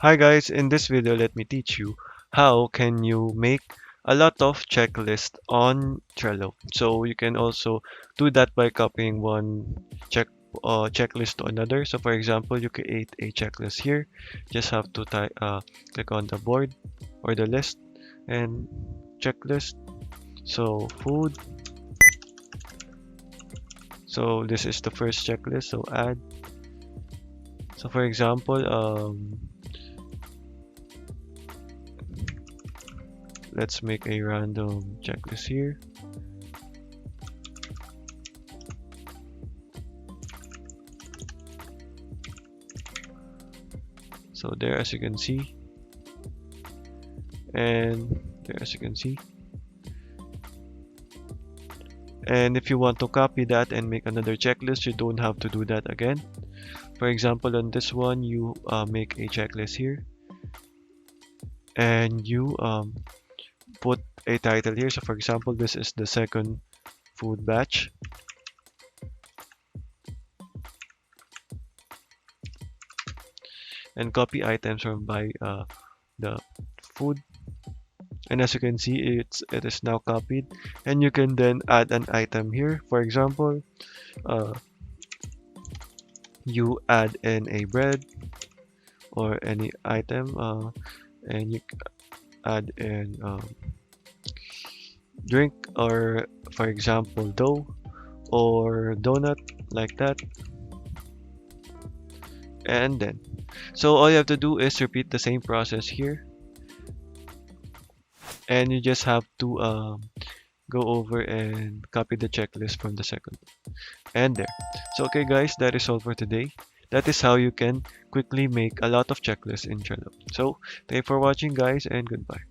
Hi guys, in this video let me teach you how can you make a lot of checklists on Trello. So you can also do that by copying one checklist to another. So for example, you create a checklist here. Just have to click on the board or the list and checklist. So food. So this is the first checklist. So add. So for example, let's make a random checklist here. So there, as you can see, and there, as you can see. And if you want to copy that and make another checklist, you don't have to do that again. For example, on this one, you make a checklist here, and you put a title here. So for example, this is the second food batch, and copy items from by the food. And as you can see, it is now copied, and you can then add an item here. For example, uh, you add in a bread or any item, and you add in drink, or for example dough or donut, like that. And then so all you have to do is repeat the same process here, and you just have to go over and copy the checklist from the second, and there. So okay guys, that is all for today. That is how you can quickly make a lot of checklists in Trello. So thank you for watching guys, and goodbye.